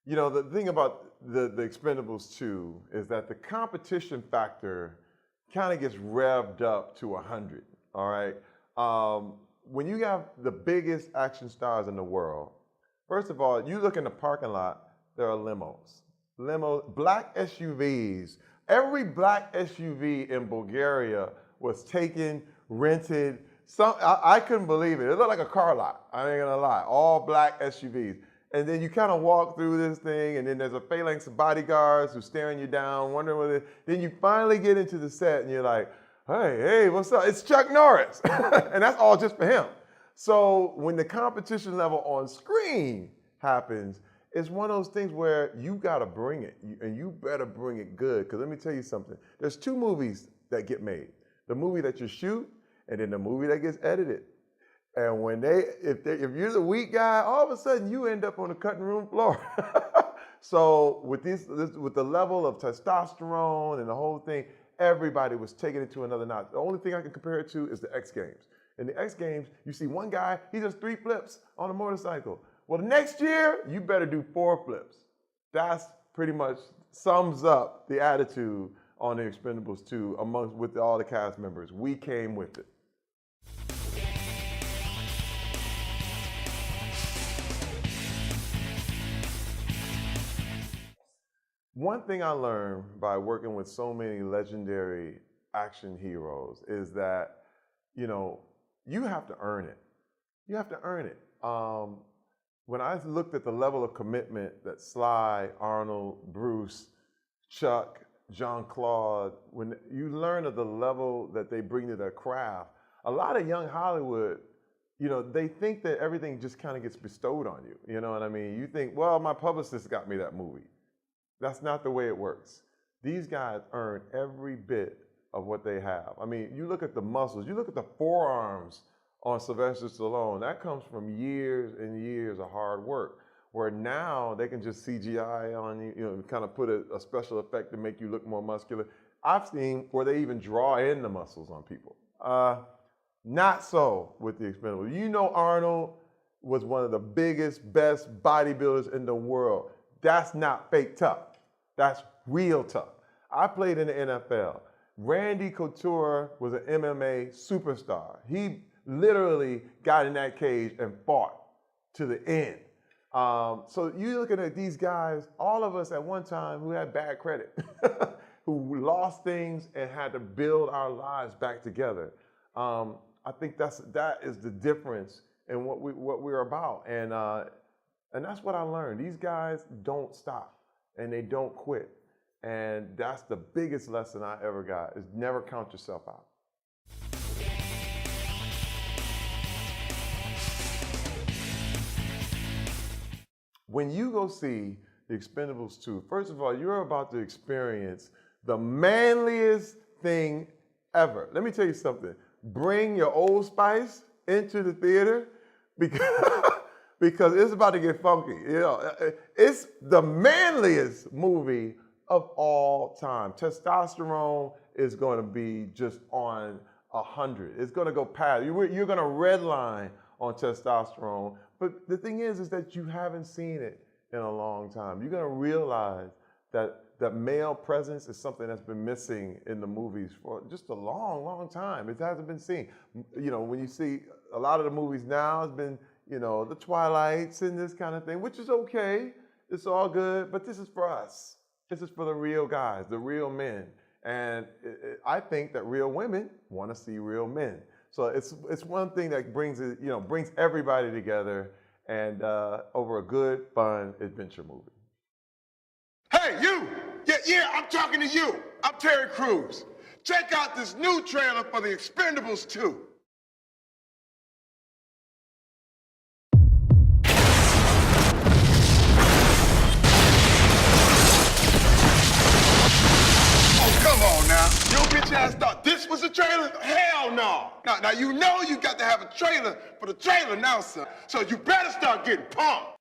You know, the thing about the Expendables 2 is that the competition factor kind of gets revved up to 100, all right? When you have the biggest action stars in the world, first of all, you look in the parking lot, there are limos. Black SUVs. Every black SUV in Bulgaria was taken, rented. I couldn't believe it. It looked like a car lot. I ain't gonna lie. All black SUVs. And then you kind of walk through this thing, and then there's a phalanx of bodyguards who's staring you down, wondering what it is. Then you finally get into the set, and you're like, hey, what's up? It's Chuck Norris. And that's all just for him. So when the competition level on screen happens, it's one of those things where you got to bring it, and you better bring it good. Because let me tell you something. There's two movies that get made. The movie that you shoot, and then the movie that gets edited. And when if you're the weak guy, all of a sudden you end up on the cutting room floor. So with with the level of testosterone and the whole thing, everybody was taking it to another notch. The only thing I can compare it to is the X Games. In the X Games, you see one guy, he does 3 flips on a motorcycle. Well, the next year, you better do 4 flips. That's pretty much sums up the attitude on the Expendables 2 with all the cast members. We came with it. One thing I learned by working with so many legendary action heroes is that, you know, you have to earn it. You have to earn it. When I looked at the level of commitment that Sly, Arnold, Bruce, Chuck, Jean-Claude, when you learn of the level that they bring to their craft, a lot of young Hollywood, you know, they think that everything just kind of gets bestowed on you. You know what I mean? You think, well, my publicist got me that movie. That's not the way it works. These guys earn every bit of what they have. I mean, you look at the muscles, you look at the forearms on Sylvester Stallone, that comes from years and years of hard work, where now they can just CGI on you, you know, kind of put a special effect to make you look more muscular. I've seen where they even draw in the muscles on people. Not so with the Expendables. You know, Arnold was one of the biggest, best bodybuilders in the world. That's not fake tough. That's real tough. I played in the NFL. Randy Couture was an MMA superstar. He literally got in that cage and fought to the end. So you're looking at these guys, all of us at one time who had bad credit, who lost things and had to build our lives back together. I think that is the difference in what we're about. And that's what I learned. These guys don't stop and they don't quit. And that's the biggest lesson I ever got, is never count yourself out. When you go see the Expendables 2, first of all, you're about to experience the manliest thing ever. Let me tell you something. Bring your Old Spice into the theater because it's about to get funky. You know, it's the manliest movie of all time. Testosterone is going to be just on 100. It's going to go past. You're going to redline on testosterone. But the thing is that you haven't seen it in a long time. You're going to realize that male presence is something that's been missing in the movies for just a long, long time. It hasn't been seen. You know, when you see a lot of the movies now, it's been, you know, the Twilights and this kind of thing, which is okay. It's all good, but this is for us. This is for the real guys, the real men. And I think that real women want to see real men. So it's one thing that brings everybody together and over a good, fun adventure movie. Hey, you! Yeah, I'm talking to you. I'm Terry Crews. Check out this new trailer for the Expendables 2. Come on now. Your bitch ass thought this was a trailer? Hell no. Now you know you got to have a trailer for the trailer now, son. So you better start getting pumped.